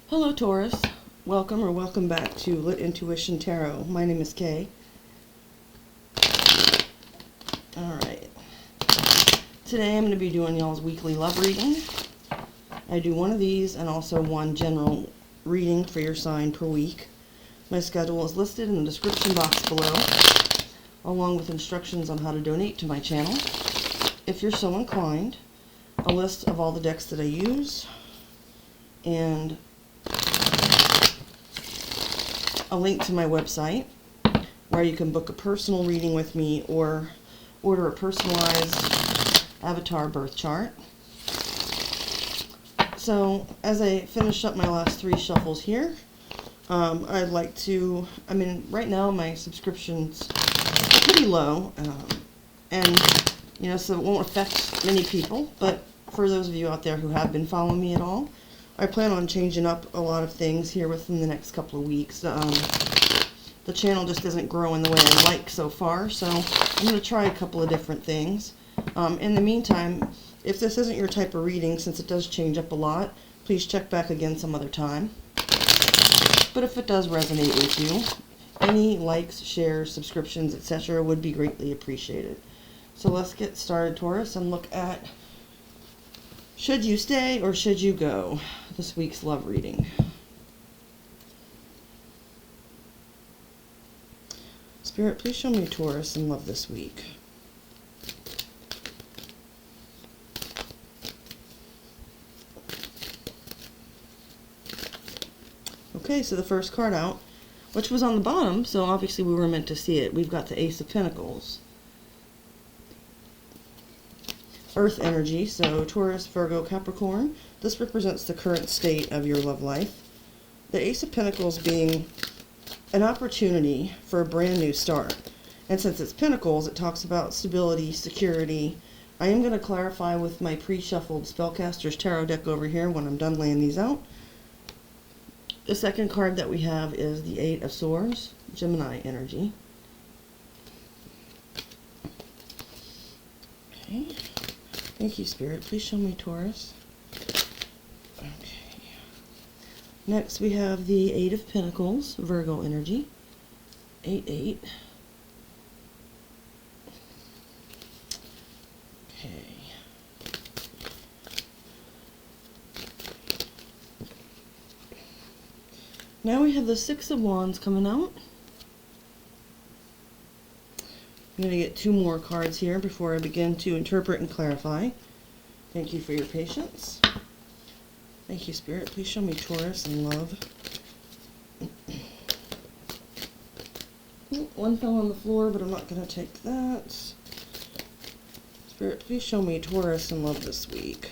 Hello Taurus, welcome or welcome back to Lit Intuition Tarot. My name is Kay. Alright, today I'm going to be doing y'all's weekly love reading. I do one of these and also one general reading for your sign per week. My schedule is listed in the description box below, along with instructions on how to donate to my channel. If you're so inclined, a list of all the decks that I use, and a link to my website where you can book a personal reading with me or order a personalized avatar birth chart. So as I finish up my last 3 shuffles here, I'd like to, right now my subscription's pretty low, and so it won't affect many people, but for those of you out there who have been following me at all, I plan on changing up a lot of things here within the next couple of weeks. The channel just isn't growing the way I like so far, so I'm going to try a couple of different things. In the meantime, if this isn't your type of reading, since it does change up a lot, please check back again some other time. But if it does resonate with you, any likes, shares, subscriptions, etc. would be greatly appreciated. So let's get started, Taurus, and look at should you stay or should you go? This week's love reading. Spirit, please show me Taurus and love this week. Okay, so the first card out, which was on the bottom, so obviously we were meant to see it. We've got the Ace of Pentacles. Earth energy, so Taurus, Virgo, Capricorn. This represents the current state of your love life. The Ace of Pentacles being an opportunity for a brand new start. And since it's Pentacles, it talks about stability, security. I am going to clarify with my pre-shuffled Spellcaster's Tarot deck over here when I'm done laying these out. The second card that we have is the Eight of Swords, Gemini energy. Okay. Thank you, Spirit. Please show me Taurus. Okay. Next, we have the Eight of Pentacles, Virgo energy. 8-8. Okay. Now we have the Six of Wands coming out. I'm going to get 2 more cards here before I begin to interpret and clarify. Thank you for your patience. Thank you, Spirit. Please show me Taurus and love. One fell on the floor, but I'm not going to take that. Spirit, please show me Taurus and love this week.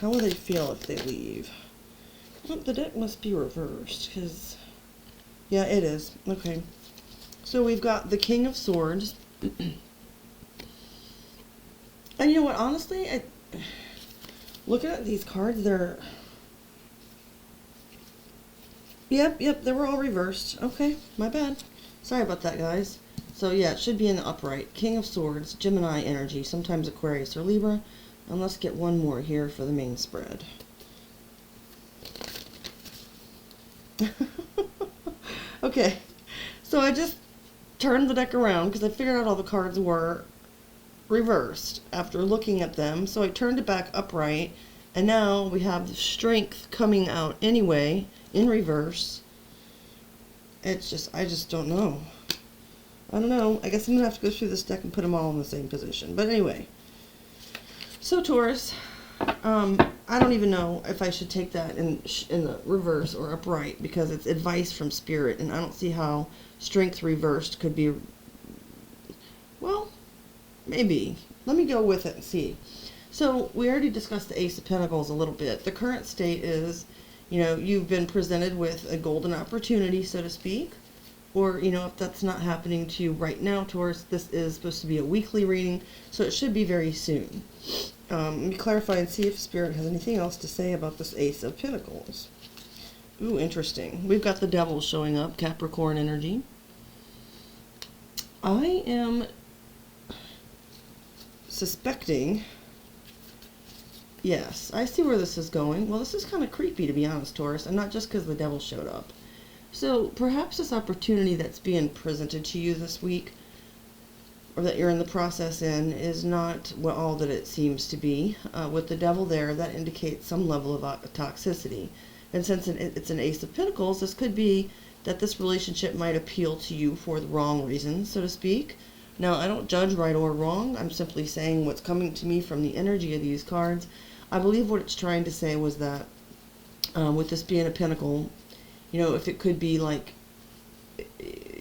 How will they feel if they leave? Oh, the deck must be reversed, because... yeah, it is. Okay. So we've got the King of Swords. And you know what, honestly, looking at these cards, they're... Yep, they were all reversed. Okay, my bad. Sorry about that, guys. So yeah, it should be in the upright. King of Swords, Gemini energy, sometimes Aquarius or Libra. And let's get one more here for the main spread. Okay, so I just turned the deck around because I figured out all the cards were reversed after looking at them. So I turned it back upright, and now we have the Strength coming out anyway in reverse. It's just, I just don't know. I don't know. I guess I'm gonna have to go through this deck and put them all in the same position. But anyway, so Taurus, I don't even know if I should take that in the reverse or upright, because it's advice from Spirit, and I don't see how Strength reversed could be... well, maybe. Let me go with it and see. So, we already discussed the Ace of Pentacles a little bit. The current state is, you've been presented with a golden opportunity, so to speak. Or, if that's not happening to you right now, Taurus, this is supposed to be a weekly reading, so it should be very soon. Let me clarify and see if Spirit has anything else to say about this Ace of Pentacles. Ooh, interesting. We've got the Devil showing up, Capricorn energy. I am suspecting Yes, I see where this is going. Well, this is kind of creepy, to be honest, Taurus, and not just because the devil showed up. So perhaps this opportunity that's being presented to you this week, or that you're in the process in, is not all that it seems to be. With the devil there, that indicates some level of toxicity. And since it's an Ace of Pentacles, this could be that this relationship might appeal to you for the wrong reasons, so to speak. Now, I don't judge right or wrong. I'm simply saying what's coming to me from the energy of these cards. I believe what it's trying to say was that with this being a pentacle, if it could be like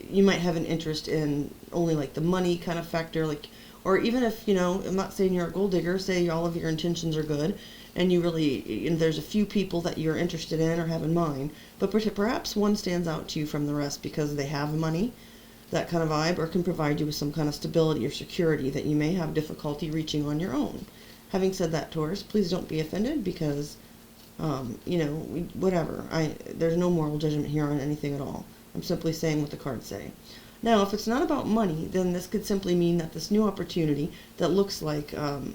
you might have an interest in only like the money kind of factor, like, or even if, I'm not saying you're a gold digger, say all of your intentions are good and you really, there's a few people that you're interested in or have in mind, but perhaps one stands out to you from the rest because they have money, that kind of vibe, or can provide you with some kind of stability or security that you may have difficulty reaching on your own. Having said that, Taurus, please don't be offended because, whatever. There's no moral judgment here on anything at all. I'm simply saying what the cards say. Now, if it's not about money, then this could simply mean that this new opportunity that looks like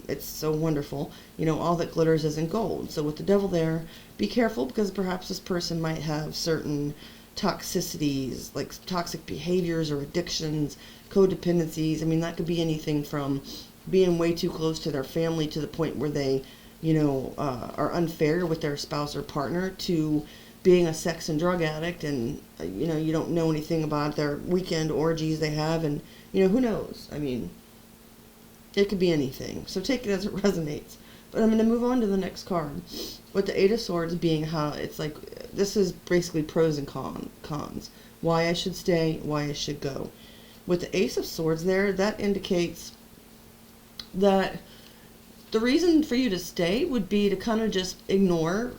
it's so wonderful, all that glitters isn't gold. So with the devil there, be careful because perhaps this person might have certain toxicities, like toxic behaviors or addictions, codependencies. I mean, that could be anything from being way too close to their family to the point where they, are unfair with their spouse or partner, to being a sex and drug addict and, you don't know anything about their weekend orgies they have and, who knows? I mean, it could be anything. So take it as it resonates. But I'm going to move on to the next card, with the Eight of Swords being how it's like, this is basically pros and cons. Why I should stay, why I should go. With the Ace of Swords there, that indicates that the reason for you to stay would be to kind of just ignore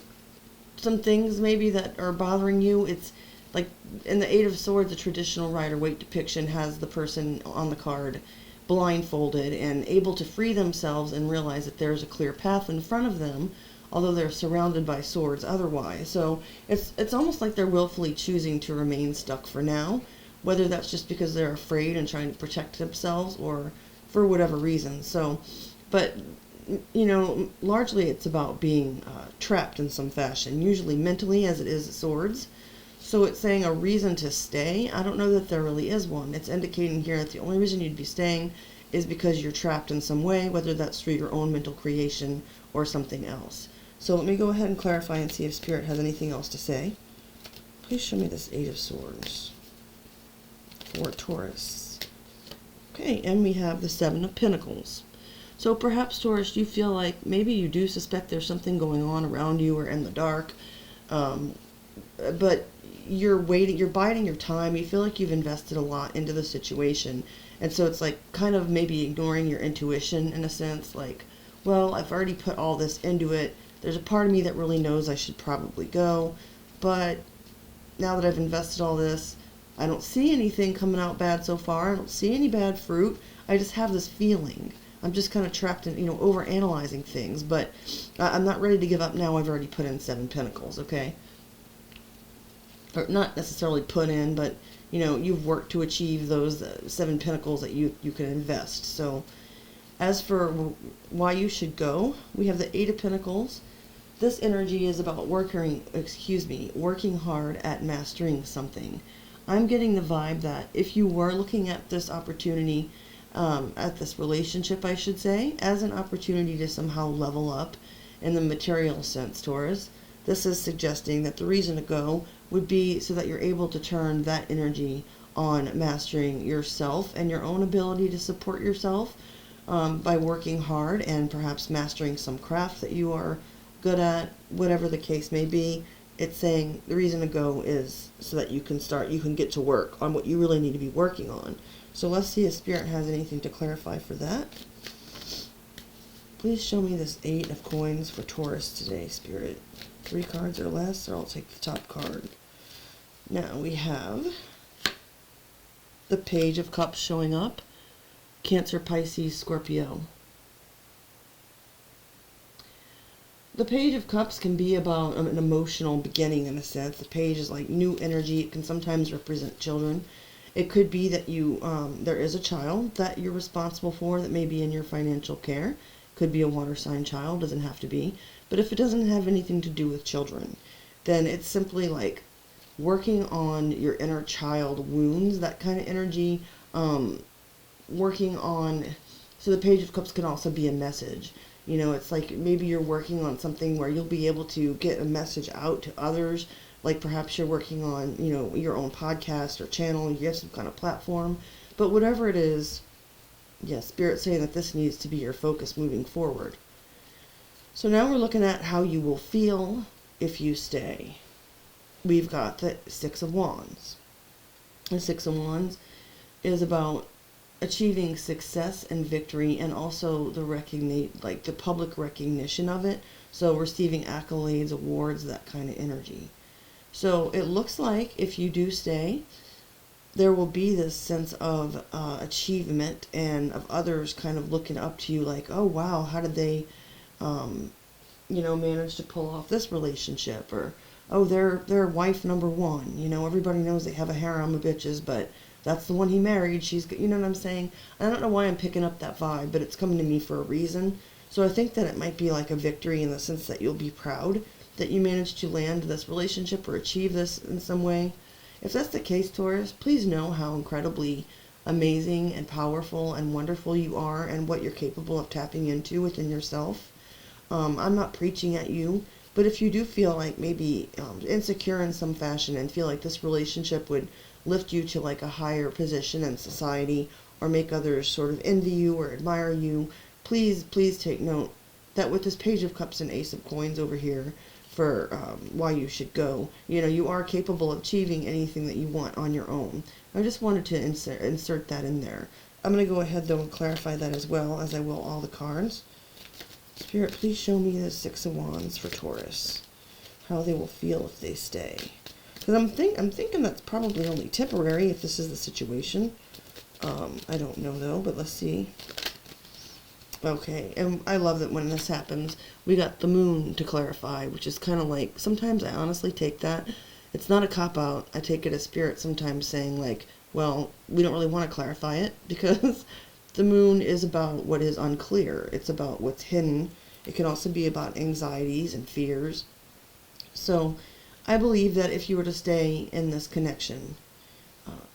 some things maybe that are bothering you. It's like in the Eight of Swords, the traditional Rider-Waite depiction has the person on the card blindfolded and able to free themselves and realize that there's a clear path in front of them, although they're surrounded by swords otherwise. So it's almost like they're willfully choosing to remain stuck for now, whether that's just because they're afraid and trying to protect themselves or for whatever reason. So, but largely it's about being trapped in some fashion, usually mentally as it is swords. So it's saying a reason to stay. I don't know that there really is one. It's indicating here that the only reason you'd be staying is because you're trapped in some way, whether that's through your own mental creation or something else. So let me go ahead and clarify and see if Spirit has anything else to say. Please show me this Eight of Swords for Taurus. Okay, and we have the Seven of Pentacles. So perhaps, Taurus, you feel like maybe you do suspect there's something going on around you or in the dark, but you're waiting, you're biding your time. You feel like you've invested a lot into the situation, and so it's like kind of maybe ignoring your intuition in a sense, like, well, I've already put all this into it. There's a part of me that really knows I should probably go, but now that I've invested all this, I don't see anything coming out bad so far. I don't see any bad fruit. I just have this feeling. I'm just kind of trapped in, over-analyzing things, but I'm not ready to give up now. I've already put in Seven Pentacles, okay? Or not necessarily put in, but, you've worked to achieve those Seven Pentacles that you can invest. So as for why you should go, we have the Eight of Pentacles. This energy is about working hard at mastering something. I'm getting the vibe that if you were looking at this opportunity, at this relationship, I should say, as an opportunity to somehow level up in the material sense, Taurus, this is suggesting that the reason to go would be so that you're able to turn that energy on mastering yourself and your own ability to support yourself by working hard and perhaps mastering some craft that you are good at, whatever the case may be. It's saying the reason to go is so that you can get to work on what you really need to be working on. So let's see if Spirit has anything to clarify for that. Please show me this Eight of Coins for Taurus today, Spirit. 3 cards or less, or I'll take the top card. Now we have the Page of Cups showing up. Cancer, Pisces, Scorpio. The Page of Cups can be about an emotional beginning in a sense. The Page is like new energy. It can sometimes represent children. It could be that there is a child that you're responsible for that may be in your financial care. Could be a water sign child, doesn't have to be. But if it doesn't have anything to do with children, then it's simply like working on your inner child wounds, that kind of energy, working on, so the Page of Cups can also be a message. You know, it's like maybe you're working on something where you'll be able to get a message out to others. Like perhaps you're working on, you know, your own podcast or channel, you have some kind of platform. But whatever it is, yeah, Spirit's saying that this needs to be your focus moving forward. So now we're looking at how you will feel if you stay. We've got the Six of Wands. The Six of Wands is about achieving success and victory, and also the public recognition of it. So receiving accolades, awards, that kind of energy. So it looks like if you do stay, there will be this sense of achievement and of others kind of looking up to you like, oh wow, how did they, manage to pull off this relationship? Or, oh, they're wife number one. You know, everybody knows they have a harem of bitches, but that's the one he married. She's, you know what I'm saying? I don't know why I'm picking up that vibe, but it's coming to me for a reason. So I think that it might be like a victory in the sense that you'll be proud that you managed to land this relationship or achieve this in some way. If that's the case, Taurus, please know how incredibly amazing and powerful and wonderful you are and what you're capable of tapping into within yourself. I'm not preaching at you, but if you do feel like maybe insecure in some fashion and feel like this relationship would lift you to like a higher position in society or make others sort of envy you or admire you, please take note that with this Page of Cups and Ace of Coins over here for why you should go, you know, you are capable of achieving anything that you want on your own. I just wanted to insert that in there. I'm going to go ahead though and clarify that as well, as I will all the cards. Spirit, please show me the Six of Wands for Taurus, how they will feel if they stay. Because I'm thinking that's probably only temporary if this is the situation. I don't know though, but let's see. Okay, and I love that when this happens, we got the Moon to clarify, which is kind of like, sometimes I honestly take that. It's not a cop-out. I take it as Spirit sometimes saying like, well, we don't really want to clarify it because the Moon is about what is unclear. It's about what's hidden. It can also be about anxieties and fears. So I believe that if you were to stay in this connection,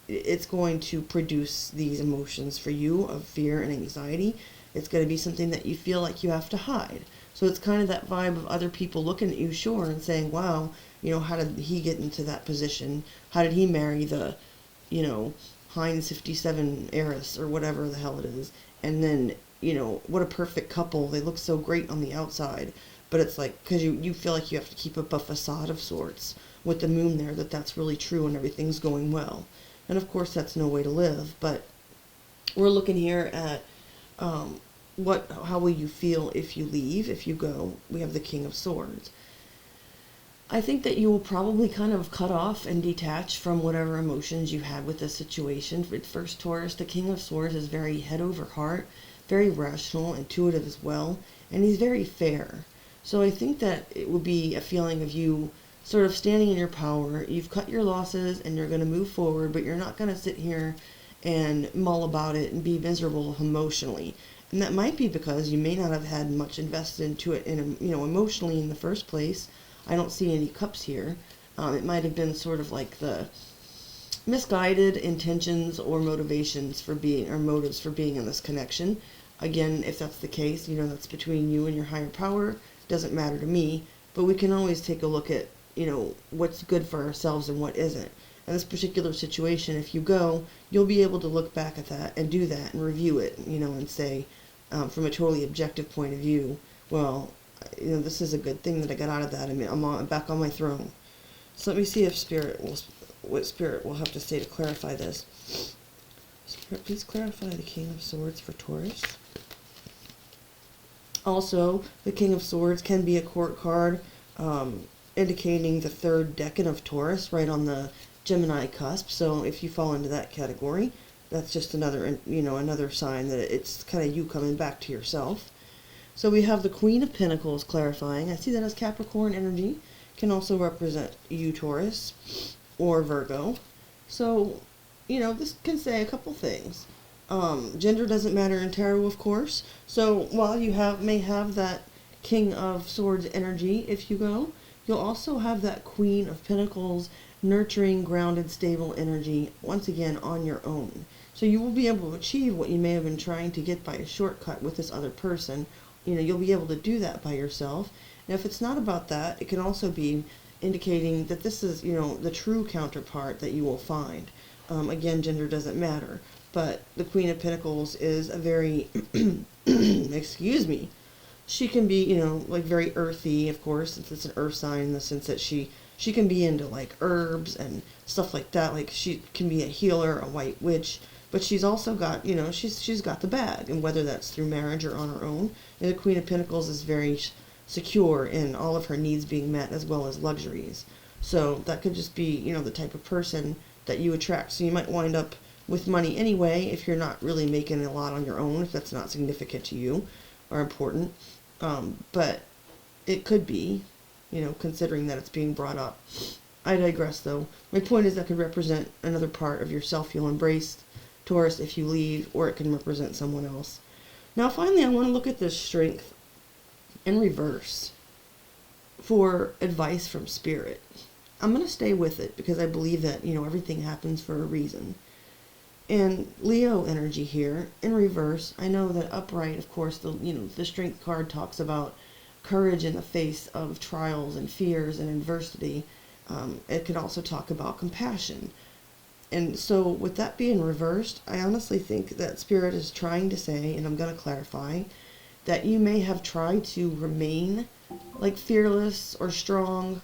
it's going to produce these emotions for you of fear and anxiety. It's going to be something that you feel like you have to hide. So it's kind of that vibe of other people looking at you, sure, and saying, wow, you know, how did he get into that position? How did he marry the, you know, Heinz 57 heiress or whatever the hell it is? And then, you know, what a perfect couple. They look so great on the outside. But it's like, because you feel like you have to keep up a facade of sorts with the Moon there, that's really true and everything's going well. And of course, that's no way to live. But we're looking here at how will you feel if you leave, if you go? We have the King of Swords. I think that you will probably kind of cut off and detach from whatever emotions you had with this situation. For first, Taurus, the King of Swords is very head over heart, very rational, intuitive as well, and he's very fair. So I think that it will be a feeling of you sort of standing in your power. You've cut your losses and you're going to move forward, but you're not going to sit here and mull about it and be miserable emotionally. And that might be because you may not have had much invested into it emotionally in the first place. I don't see any cups here. It might have been sort of like the misguided intentions or motivations for being, or motives for being in this connection. Again, if that's the case, you know, that's between you and your higher power. Doesn't matter to me, but we can always take a look at, you know, what's good for ourselves and what isn't. In this particular situation, if you go, you'll be able to look back at that and do that and review it, you know, and say, from a totally objective point of view, well, you know, this is a good thing that I got out of that. I mean, I'm back on my throne. So let me see if what Spirit will have to say to clarify this. Spirit, please clarify the King of Swords for Taurus. Also, the King of Swords can be a court card, indicating the third decan of Taurus, right on the Gemini cusp. So if you fall into that category, that's just another, you know, another sign that it's kind of you coming back to yourself. So we have the Queen of Pentacles clarifying. I see that as Capricorn energy. Can also represent you, Taurus, or Virgo. So, you know, this can say a couple things. Gender doesn't matter in tarot, of course. So while you may have that King of Swords energy, if you go, you'll also have that Queen of Pentacles, nurturing, grounded, stable energy, once again, on your own. So you will be able to achieve what you may have been trying to get by a shortcut with this other person. You know, you'll be able to do that by yourself. And if it's not about that, it can also be indicating that this is, you know, the true counterpart that you will find. Again, gender doesn't matter. But the Queen of Pentacles is a very, excuse me, she can be, you know, like very earthy, of course, since it's an earth sign, in the sense that she can be into like herbs and stuff like that. Like she can be a healer, a white witch, but she's also got, you know, she's got the bag, and whether that's through marriage or on her own. And the Queen of Pentacles is very secure in all of her needs being met, as well as luxuries. So that could just be, you know, the type of person that you attract. So you might wind up with money anyway if you're not really making a lot on your own, if that's not significant to you or important. But it could be, you know, considering that it's being brought up. I digress, though. My point is that could represent another part of yourself you'll embrace, Taurus, if you leave, or it can represent someone else. Now, finally, I want to look at this Strength in reverse for advice from Spirit. I'm going to stay with it because I believe that, you know, everything happens for a reason. And Leo energy here in reverse. I know that upright, of course, the Strength card talks about courage in the face of trials and fears and adversity. It could also talk about compassion. And so with that being reversed, I honestly think that Spirit is trying to say, and I'm going to clarify, that you may have tried to remain like fearless or strong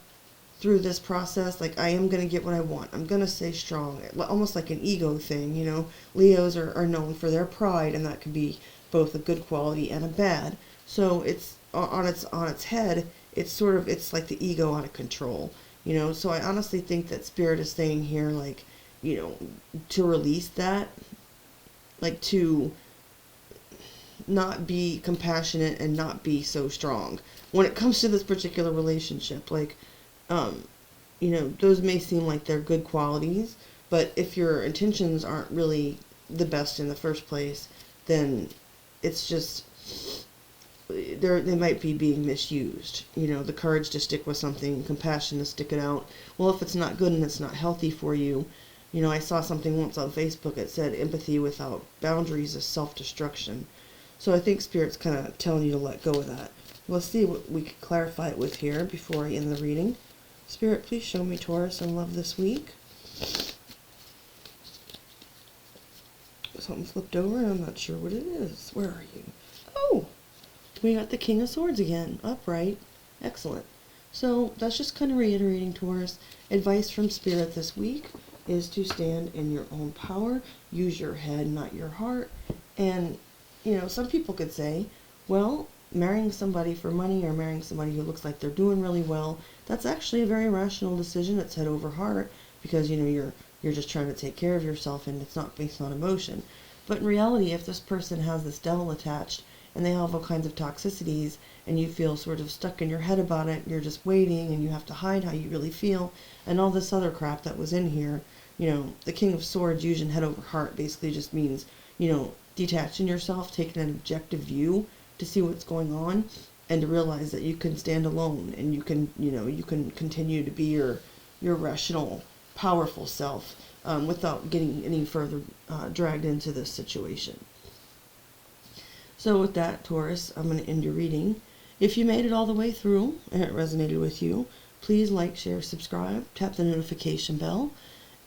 through this process. Like, I am going to get what I want. I'm going to stay strong. Almost like an ego thing, you know. Leos are known for their pride, and that can be both a good quality and a bad. So it's on its head, it's like the ego out of control, you know. So I honestly think that Spirit is saying here, like, you know, to release that, like to not be compassionate and not be so strong when it comes to this particular relationship. Like, you know, those may seem like they're good qualities, but if your intentions aren't really the best in the first place, then it's just, they might be being misused. You know, the courage to stick with something, compassion to stick it out. Well, if it's not good and it's not healthy for you, you know, I saw something once on Facebook that said empathy without boundaries is self-destruction. So I think Spirit's kind of telling you to let go of that. Let's see what we can clarify it with here before I end the reading. Spirit, please show me Taurus and love this week. Something flipped over and I'm not sure what it is. Where are you? Oh, we got the King of Swords again, upright. Excellent. So that's just kind of reiterating, Taurus. Advice from Spirit this week is to stand in your own power. Use your head, not your heart. And, you know, some people could say, well, marrying somebody for money or marrying somebody who looks like they're doing really well, that's actually a very rational decision. It's head over heart because, you know, you're just trying to take care of yourself and it's not based on emotion. But in reality, if this person has this devil attached and they have all kinds of toxicities and you feel sort of stuck in your head about it, you're just waiting and you have to hide how you really feel and all this other crap that was in here, you know, the King of Swords using head over heart basically just means, you know, detaching yourself, taking an objective view to see what's going on and to realize that you can stand alone and you can, you know, you can continue to be your rational, powerful self without getting any further dragged into this situation. So with that, Taurus, I'm going to end your reading. If you made it all the way through and it resonated with you, please like, share, subscribe, tap the notification bell,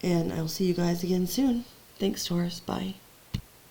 and I'll see you guys again soon. Thanks, Taurus. Bye.